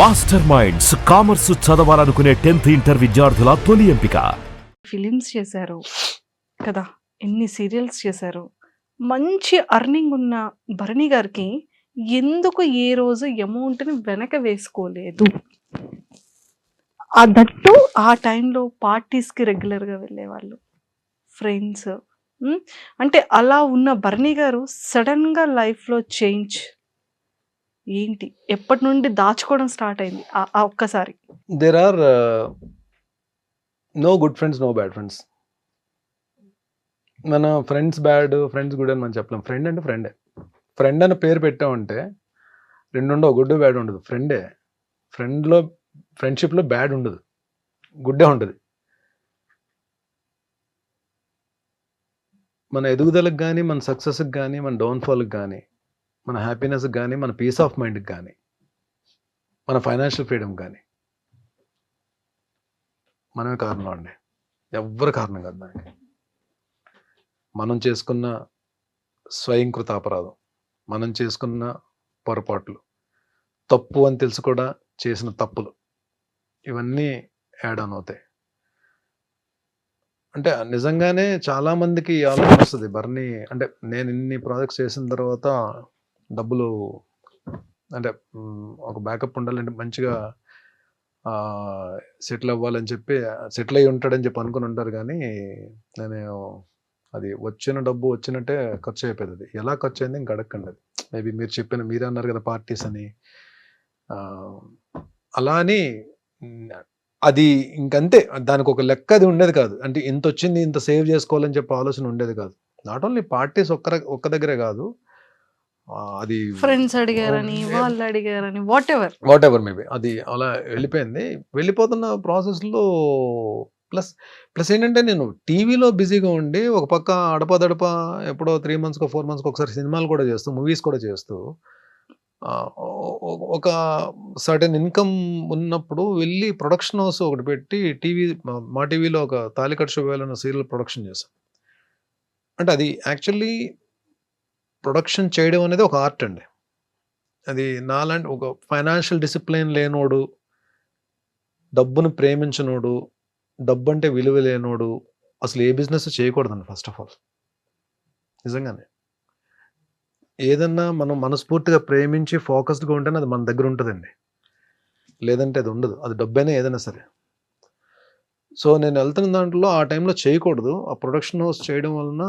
Master minds commerce చదవాలనుకునే 10th inter విద్యార్థుల తొలి ఎంపిక. ఫిలిమ్స్ చేశారు కదా, ఎన్ని సీరియల్స్ చేశారు. మంచి అర్నింగ్ ఉన్న భరణి గారికి ఎందుకు ఏ రోజు అమౌంట్ని వెనక వేసుకోలేదు? దట్టు ఆ టైంలో పార్టీస్కి రెగ్యులర్గా వెళ్ళేవాళ్ళు, ఫ్రెండ్స్. అంటే అలా ఉన్న భరణి గారు సడన్గా లైఫ్లో చేంజ్ ఏంటి? ఎప్పటి నుండి దాచుకోవడం స్టార్ట్ అయింది ఆ ఒక్కసారి? There are no good friends, no bad friends. మన ఫ్రెండ్స్ బ్యాడ్, ఫ్రెండ్స్ గుడ్ అని మనం చెప్పలేం. ఫ్రెండ్ అంటే ఫ్రెండే. ఫ్రెండ్ అని పేరు పెట్టామంటే రెండు ఉండవు, గుడ్ బ్యాడ్ ఉండదు. ఫ్రెండే. ఫ్రెండ్షిప్లో బ్యాడ్ ఉండదు, గుడ్డే ఉంటుంది. మన ఎదుగుదలకు కానీ, మన సక్సెస్కి కానీ, మన డౌన్ఫాల్కి కానీ, మన హ్యాపీనెస్కి కానీ, మన పీస్ ఆఫ్ మైండ్కి కానీ, మన ఫైనాన్షియల్ ఫ్రీడమ్ కానీ మనమే కారణం అండి. ఎవ్వరు కారణం కాదు దానికి. మనం చేసుకున్న స్వయంకృత అపరాధం, మనం చేసుకున్న పొరపాట్లు, తప్పు అని తెలుసు కూడా చేసిన తప్పులు, ఇవన్నీ యాడ్ ఆన్ అవుతాయి. అంటే నిజంగానే చాలా మందికి ఆలోచన వస్తుంది, భరణి అంటే నేను ఇన్ని ప్రాజెక్ట్స్ చేసిన తర్వాత డబ్బులు అంటే ఒక బ్యాకప్ ఉండాలంటే మంచిగా సెటిల్ అవ్వాలని చెప్పి, సెటిల్ అయ్యి ఉంటాడని చెప్పి అనుకుని ఉంటారు. కానీ నేను అది వచ్చిన డబ్బు వచ్చినట్టే ఖర్చు అయిపోయింది. అది ఎలా ఖర్చు అయింది ఇంక అడగండి. అది మేబీ మీరే అన్నారు కదా పార్టీస్ అని, అలా అని అది ఇంకంతే. దానికి ఒక లెక్క అది ఉండేది కాదు. అంటే ఇంత వచ్చింది ఇంత సేవ్ చేసుకోవాలని చెప్పి ఆలోచన ఉండేది కాదు. నాట్ ఓన్లీ పార్టీస్ ఒక్క దగ్గరే కాదు, అది ఫ్రెండ్స్ అడిగారని, వాళ్ళు అడిగారని, వాట్ ఎవర్ మేబీ అది అలా వెళ్ళిపోయింది. వెళ్ళిపోతున్న ప్రాసెస్లో ప్లస్ ఏంటంటే నేను టీవీలో బిజీగా ఉండి ఒక పక్క అడపదడప ఎప్పుడో 3 months 4 months ఒకసారి సినిమాలు కూడా చేస్తూ, మూవీస్ కూడా చేస్తూ, ఒక సర్టెన్ ఇన్కమ్ ఉన్నప్పుడు వెళ్ళి ప్రొడక్షన్ హౌస్ ఒకటి పెట్టి మా టీవీలో ఒక తాలికట్ శుభవేళ సీరియల్ ప్రొడక్షన్ చేశాను. అంటే అది యాక్చువల్లీ ప్రొడక్షన్ చేయడం అనేది ఒక ఆర్ట్ అండి. అది నాలాంటి ఒక ఫైనాన్షియల్ డిసిప్లిన్ లేనోడు, డబ్బును ప్రేమించనోడు, డబ్బు అంటే విలువ లేనోడు అసలు ఏ బిజినెస్ చేయకూడదండి. ఫస్ట్ ఆఫ్ ఆల్ నిజంగానే ఏదన్నా మనం మనస్ఫూర్తిగా ప్రేమించి ఫోకస్డ్గా ఉంటేనే అది మన దగ్గర ఉంటుందండి, లేదంటే అది ఉండదు. అది డబ్బైనా ఏదైనా సరే. సో నేను వెళ్తున్న దాంట్లో ఆ టైంలో చేయకూడదు. ఆ ప్రొడక్షన్ హౌస్ చేయడం వలన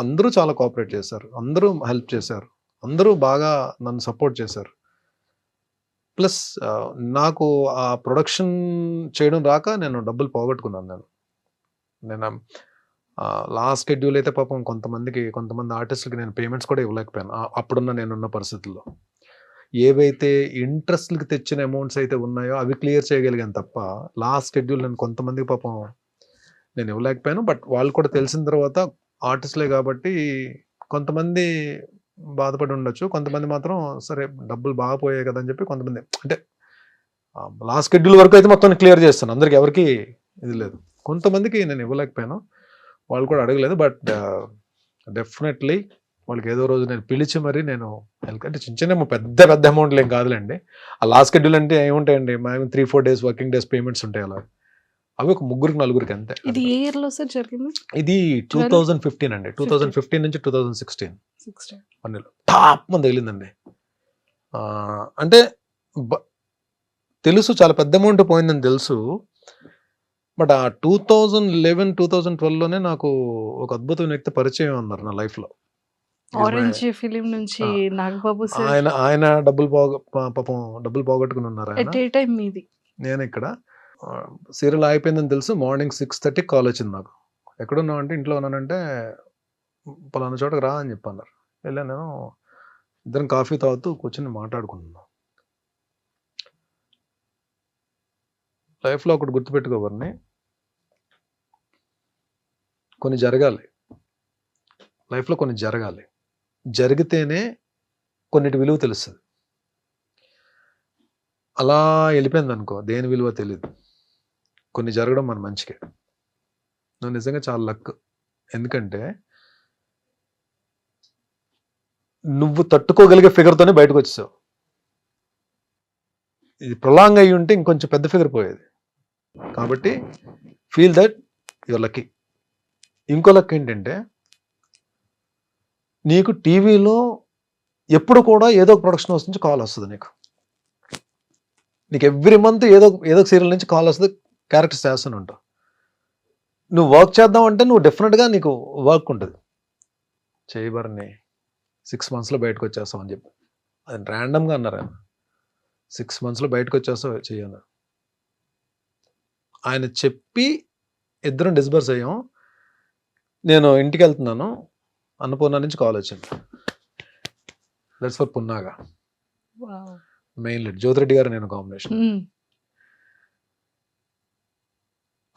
అందరూ చాలా కోఆపరేట్ చేశారు, అందరూ హెల్ప్ చేశారు, అందరూ బాగా నన్ను సపోర్ట్ చేశారు. ప్లస్ నాకు ఆ ప్రొడక్షన్ చేయడం రాక నేను డబ్బులు పోగొట్టుకున్నాను. నేను లాస్ట్ షెడ్యూల్ అయితే పాపం కొంతమంది ఆర్టిస్టులకి నేను పేమెంట్స్ కూడా ఇవ్వలేకపోయాను అప్పుడున్న నేనున్న పరిస్థితుల్లో. ఏవైతే ఇంట్రెస్ట్లకి తెచ్చిన అమౌంట్స్ అయితే ఉన్నాయో అవి క్లియర్ చేయగలిగాను తప్ప లాస్ట్ షెడ్యూల్ నేను కొంతమందికి పాపం నేను ఇవ్వలేకపోయాను. బట్ వాళ్ళు కూడా తెలిసిన తర్వాత ఆర్టిస్టులే కాబట్టి కొంతమంది బాధపడి ఉండొచ్చు, కొంతమంది మాత్రం సరే డబ్బులు బాగా పోయాయి కదా అని చెప్పి కొంతమంది, అంటే లాస్ట్ షెడ్యూల్ వరకు అయితే మొత్తం క్లియర్ చేస్తాను, అందరికి ఎవరికి ఇది లేదు. కొంతమందికి నేను ఇవ్వలేకపోయాను, వాళ్ళు కూడా అడగలేదు. బట్ డెఫినెట్లీ వాళ్ళకి ఏదో రోజు నేను పిలిచి మరి నేను అంటే చిన్న పెద్ద అమౌంట్లు ఏం కాదులేండి. ఆ లాస్ట్ షెడ్యూల్ అంటే ఏముంటాయండి, మేము 3-4 days వర్కింగ్ డేస్ పేమెంట్స్ ఉంటాయి. అలా అవి ఒక 3-4 అంతే. ఇది ఏ ఇయర్ లో సార్ జరిగింది? ఇది 2015 అండి. 2015 నుంచి 2016 1 year టాప్ మంది తగిలిందండి. అంటే తెలుసు చాలా పెద్ద అమౌంట్ పోయిందని తెలుసు. బట్ ఆ 2011-2012లోనే నాకు ఒక అద్భుతమైన వ్యక్తి పరిచయం అన్నారు నా లైఫ్లో. ఆరెంజ్ ఫిలిం నుంచి నాగబాబు సార్. ఆయన పాపం డబ్బులు పోగొట్టుకుని ఉన్నారు. నేను ఇక్కడ సీరియల్ అయిపోయిందని తెలుసు. మార్నింగ్ 6:30 కాల్ వచ్చింది నాకు. ఎక్కడున్నావు అంటే ఇంట్లో ఉన్నానంటే పలానా చోటకి రా అని చెప్పి అన్నారు. వెళ్ళాను. నేను ఇద్దరం కాఫీ తాగుతూ కూర్చొని మాట్లాడుకుంటున్నాను. లైఫ్లో ఒకటి గుర్తుపెట్టుకోవాలని, కొన్ని జరగాలి లైఫ్లో, కొన్ని జరగాలి, జరిగితేనే కొన్నిటి విలువ తెలుస్తుంది. అలా వెళ్ళిపోయింది అనుకో, దేని విలువ తెలియదు. కొన్ని జరగడం మన మంచికే. నువ్వు నిజంగా చాలా లక్. ఎందుకంటే నువ్వు తట్టుకోగలిగే ఫిగర్తోనే బయటకు వచ్చేసావు. ఇది ప్రొలాంగ్ అయ్యి ఉంటే ఇంకొంచెం పెద్ద ఫిగర్ పోయేది. కాబట్టి ఫీల్ దట్ యువర్ లక్కీ. ఇంకో లక్ ఏంటంటే నీకు టీవీలో ఎప్పుడు కూడా ఏదో ఒక ప్రొడక్షన్ హౌస్ నుంచి కాల్ వస్తుంది నీకు ఎవ్రీ మంత్ ఏదో ఒక సీరియల్ నుంచి కాల్ వస్తుంది, క్యారెక్టర్స్ చేస్తూనే ఉంటావు. నువ్వు వర్క్ చేద్దాం అంటే నువ్వు డెఫినెట్గా నీకు వర్క్ ఉంటుంది. చేయబరని 6 monthsలో బయటకు వచ్చేస్తావు అని చెప్పి అది ర్యాండమ్గా అన్నారు ఆయన. 6 monthsలో బయటకు వచ్చేస్తావు చేయన్నారు. ఆయన చెప్పి ఇద్దరం డిస్బర్స్ అయ్యాం. నేను ఇంటికి వెళ్తున్నాను, అన్నపూర్ణ నుంచి కాల్ వచ్చింది. That's for Punnaga. Main lead Jyothi Reddy గారు నేను కాంబినేషన్.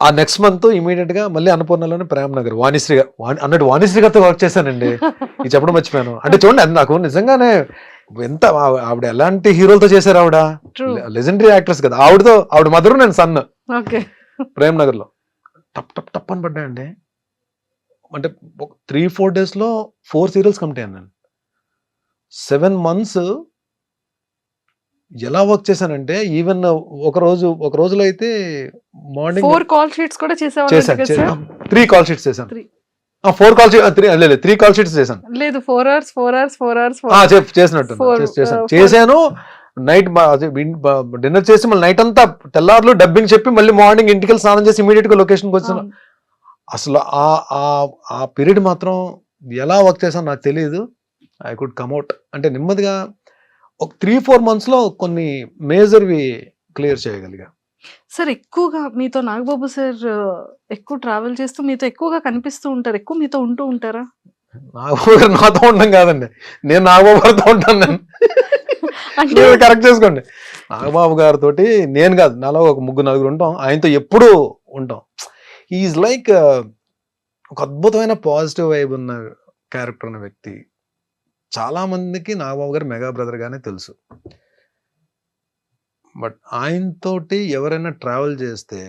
ఆ నెక్స్ట్ మంత్ ఇమీడియట్ గా మళ్ళీ అన్నపూర్ణలోనే ప్రేమ్ నగర్ వాణిశ్రీ గారు అన్నట్టు వాణిశ్రీ గారితో వర్క్ చేశానండి. ఇది చెప్పడం మర్చిపోయాను. అంటే చూడండి అది నాకు నిజంగానే ఎంత ఆవిడ ఎలాంటి హీరోలతో చేశారు. ఆవిడ లెజెండరీ యాక్ట్రెస్ కదా. ఆవిడ మదరు, నేను సన్. ప్రేమ్ నగర్ లో టప్ టప్ టప్ అని పడ్డాయండి. అంటే 3-4 days లో 4 serials కంప్లీట్ అయ్యాను నేను. 7 months ఎలా వర్క్ చేశానంటే ఈవెన్ ఒక రోజులో అయితే మార్నింగ్ 4 call sheets కూడా చేసేవాళ్ళు. 3 call sheets చేశాను. 4 call sheets 3 call sheets చేశాను. లేదు 4 hours చేసినట్టు చేశాను. నైట్ డిన్నర్ చేసి మళ్ళీ నైట్ అంతా తెల్లారులు డబ్బింగ్ చెప్పి మళ్ళీ మార్నింగ్ ఇంటికి వెళ్ళి స్నానం చేసి ఇమీడియట్ గా లొకేషన్కి వచ్చాను. అసలు ఆ పీరియడ్ మాత్రం ఎలా వర్క్ చేశాను నాకు తెలియదు. ఐ కుడ్ కమ్అట్ అంటే నెమ్మదిగా ఒక 3-4 monthsలో కొన్ని మేజర్వి క్లియర్ చేయగలిగా. సార్ ఎక్కువగా మీతో నాగబాబు సార్ ఎక్కువ ట్రావెల్ చేస్తూ మీతో ఎక్కువగా కనిపిస్తూ ఉంటారు, ఎక్కువ మీతో ఉంటూ ఉంటారా? నాగబాబు గారు నాతో ఉండడం కాదండి, నేను నాగబాబు గారితో ఉంటాను. నేను కరెక్ట్ చేసుకోండి. నాగబాబు గారితో నేను కాదు, నాలో ఒక 3-4 ఉంటాం. ఆయనతో ఎప్పుడూ ఉంటాం. ఈజ్ లైక్ ఒక అద్భుతమైన పాజిటివ్ వైబ్ ఉన్న క్యారెక్టర్ ఉన్న వ్యక్తి. చాలా మందికి నాగబాబు గారు మెగా బ్రదర్ గానే తెలుసు. బట్ ఆయనతోటి ఎవరైనా ట్రావెల్ చేస్తే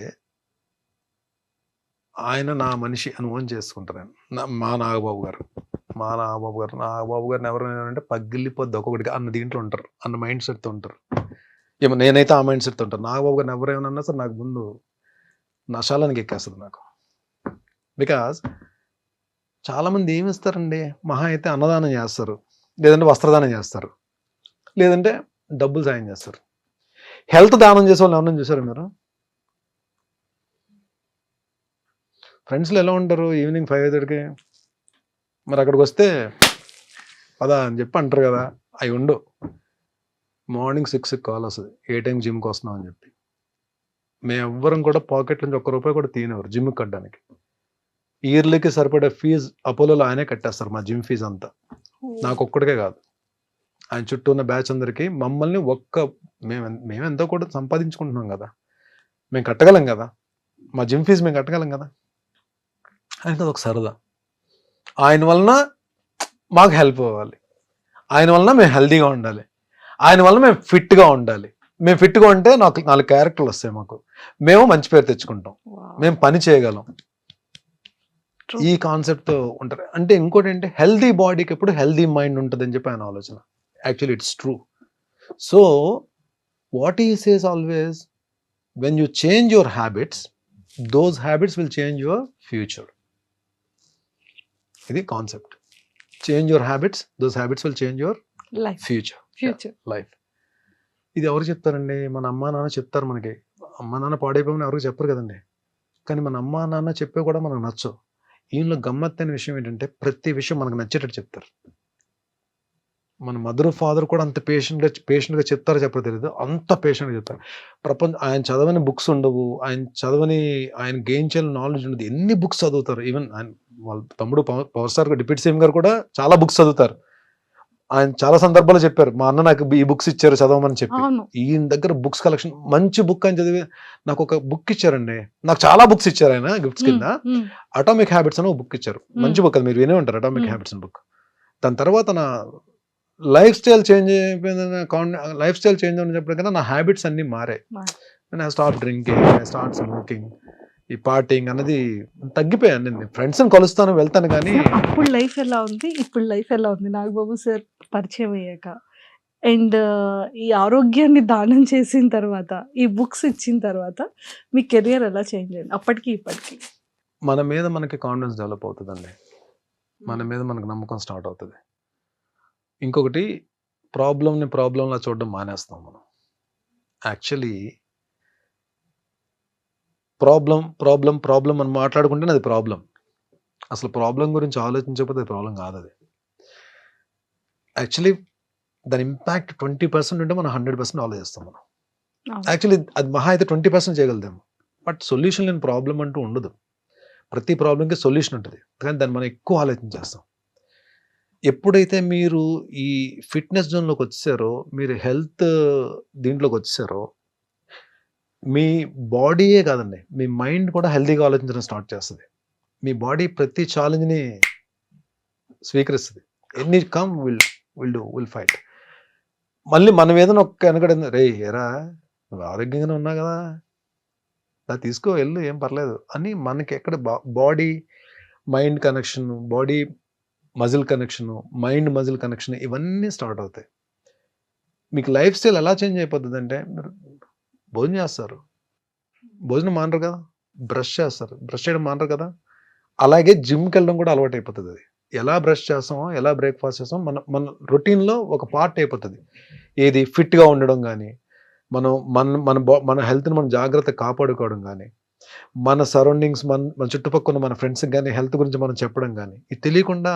ఆయన నా మనిషి అనుభవం చేసుకుంటారు. మా నాగబాబు గారు నాగబాబు గారిని ఎవరైనా అంటే పగిలిపోద్ది ఒక్కొక్కటిగా అన్న దీంట్లో ఉంటారు, అన్న మైండ్ సెట్తో ఉంటారు. ఏమో నేనైతే ఆ మైండ్ సెట్తో ఉంటాను. నాగబాబు గారిని ఎవరైనా సరే నాకు ముందు నశాలానికి ఎక్కేస్తుంది నాకు. బికాజ్ చాలామంది ఏమి ఇస్తారండి, మహా అయితే అన్నదానం చేస్తారు, లేదంటే వస్త్రదానం చేస్తారు, లేదంటే డబ్బులు సాయం చేస్తారు. హెల్త్ దానం చేసే వాళ్ళు ఎవరైనా చూసారు మీరు? ఫ్రెండ్స్లో ఎలా ఉంటారు? ఈవినింగ్ 5:30కి మరి అక్కడికి వస్తే పదా అని చెప్పి అంటారు కదా, అవి ఉండు. మార్నింగ్ 6కి కాల్ వస్తుంది, ఏ టైం జిమ్కి వస్తున్నాం అని చెప్పి. మేము ఎవ్వరం కూడా పాకెట్ నుంచి ₹1 కూడా తీయనివ్వరు జిమ్కి కట్టడానికి. ఇయర్లీకి సరిపడే ఫీజు అపోలోలో ఆయనే కట్టేస్తారు, మా జిమ్ ఫీజు అంతా. నాకు ఒక్కడికే కాదు, ఆయన చుట్టూ ఉన్న బ్యాచ్ అందరికీ. మమ్మల్ని మేము ఎంతో కూడా సంపాదించుకుంటున్నాం కదా, మేము కట్టగలం కదా, మా జిమ్ ఫీజు మేము కట్టగలం కదా. ఆయనకి అదొక సరదా. ఆయన వలన మాకు హెల్ప్ అవ్వాలి, ఆయన వలన మేము హెల్తీగా ఉండాలి, ఆయన వలన మేము ఫిట్గా ఉండాలి. మేము ఫిట్గా ఉంటే 4 క్యారెక్టర్లు వస్తాయి మాకు, మేము మంచి పేరు తెచ్చుకుంటాం, మేము పని చేయగలం. ఈ కాన్సెప్ట్ ఉంటారు. అంటే ఇంకోటి ఏంటి, హెల్దీ బాడీకి ఎప్పుడు హెల్దీ మైండ్ ఉంటుంది అని చెప్పి ఆయన ఆలోచన. Actually it's true. So what he says always, when you change your habits, those habits will change your future. ఇది concept. Change your habits, those habits will change your future life. ఇది ఎవరు చెప్తారండి? మన అమ్మా నాన్న చెప్తారు మనకి. అమ్మా నాన్న పాడైపోమని ఎవరికి చెప్పరు కదండి. కానీ మన అమ్మా నాన్న చెప్పే కూడా మనకు నచ్చవు. ఈయనలో గమ్మత్తైన విషయం ఏంటంటే ప్రతి విషయం మనకు నచ్చేటట్టు చెప్తారు. మన మదర్ ఫాదర్ కూడా అంత పేషెంట్గా చెప్తారో చెప్పరో తెలియదు, అంత పేషెంట్గా చెప్తారు. ఆయన చదవని బుక్స్ ఉండవు, ఆయన గెయిన్ చేయాలని నాలెడ్జ్ ఉండదు. ఎన్ని బుక్స్ చదువుతారు. ఈవెన్ ఆయన వాళ్ళ తమ్ముడు పవర్ స్టార్ డిప్యూటీ సీఎం గారు కూడా చాలా బుక్స్ చదువుతారు. ఆయన చాలా సందర్భాల్లో చెప్పారు, మా అన్న నాకు ఈ బుక్స్ ఇచ్చారు చదవమని చెప్పి. ఈయన దగ్గర బుక్స్ కలెక్షన్, మంచి బుక్ అని చదివి నాకు ఒక బుక్ ఇచ్చారండి. నాకు చాలా బుక్స్ ఇచ్చారు ఆయన గిఫ్ట్స్ కింద. అటామిక్ హ్యాబిట్స్ అని ఒక బుక్ ఇచ్చారు. మంచి బుక్, అది మీరు వినే ఉంటారు, అటామిక్ హ్యాబిట్స్ అని బుక్. దాని తర్వాత నా లైఫ్ స్టైల్ చేంజ్ అయినప్పటికన్నా నా హ్యాబిట్స్ అన్ని మారాయి. I start drinking, I start smoking, ఈ పార్టీయింగ్ అన్నది తగ్గిపోయాను. నేను ఫ్రెండ్స్ని కలుస్తాను, వెళ్తాను. కానీ అప్పుడు లైఫ్ ఎలా ఉంది, ఇప్పుడు లైఫ్ ఎలా ఉంది నాగబాబు సార్ పరిచయం అయ్యాక? అండ్ ఈ ఆరోగ్యాన్ని దానం చేసిన తర్వాత, ఈ బుక్స్ ఇచ్చిన తర్వాత మీ కెరియర్ ఎలా చేంజ్ అయింది? అప్పటికి ఇప్పటికి. మన మీద మనకి కాన్ఫిడెన్స్ డెవలప్ అవుతుందండి. మన మీద మనకు నమ్మకం స్టార్ట్ అవుతుంది. ఇంకొకటి ప్రాబ్లంలా చూడడం మానేస్తాం మనం. యాక్చువల్లీ ప్రాబ్లం అని మాట్లాడుకుంటేనే అది ప్రాబ్లం. అసలు ప్రాబ్లం గురించి ఆలోచించకపోతే అది ప్రాబ్లం కాదు అది. యాక్చువల్లీ దాని ఇంపాక్ట్ 20% ఉంటే మనం 100% ఆలోచిస్తాం మనం. అవును. యాక్చువల్లీ అది మహా అయితే 20% చేయగలుగుతాము. బట్ సొల్యూషన్ లేని ప్రాబ్లం అంటూ ఉండదు. ప్రతి ప్రాబ్లంకి సొల్యూషన్ ఉంటుంది. కానీ దాన్ని మనం ఎక్కువ ఆలోచించేస్తాం. ఎప్పుడైతే మీరు ఈ ఫిట్‌నెస్ జోన్‌లోకి వచ్చేసారో, మీరు హెల్త్ దీంట్లోకి వచ్చేసారో, మీ బాడీయే కాదండి, మీ మైండ్ కూడా హెల్తీగా ఆలోచించడం స్టార్ట్ చేస్తది. మీ బాడీ ప్రతి ఛాలెంజ్‌ని స్వీకరిస్తది. Any come will fight. మళ్ళీ మనం ఏదైనా ఒక్క వెనకడింది, "రేయ్! ఏరా నువ్వు ఆరోగ్యంగానే ఉన్నావు కదా! తీసుకో ఎళ్ళు ఏం పర్లేదు" అని మనకి ఎక్కడ body mind connection, body muscle connection, mind muscle connection ఇవన్నీ స్టార్ట్ అవుతాయి. మీకు లైఫ్ స్టైల్ ఎలా చేంజ్ అయిపోతుందంటే, మీరు భోజనం చేస్తారు. భోజనం మానరు కదా! బ్రష్ చేస్తారు. బ్రష్ చేయడం మానరు కదా! అలాగే జిమ్‌కెళ్ళడం కూడా అలవాటైపోతది అది. ఎలా బ్రష్ చేస్తామో, ఎలా బ్రేక్‌ఫాస్ట్ చేస్తామో మన మన రొటీన్‌లో ఒక పార్ట్ అయిపోతది. ఏది ఫిట్‌గా ఉండడం గానీ, మనం మన హెల్త్‌ని మనం జాగ్రత్తగా కాపాడుకోవడం గానీ, మన సరౌండింగ్స్ మన చుట్టుపక్కల మన ఫ్రెండ్స్‌కి గానీ హెల్త్ గురించి మనం చెప్పడం గానీ, ఇది తెలియకుండా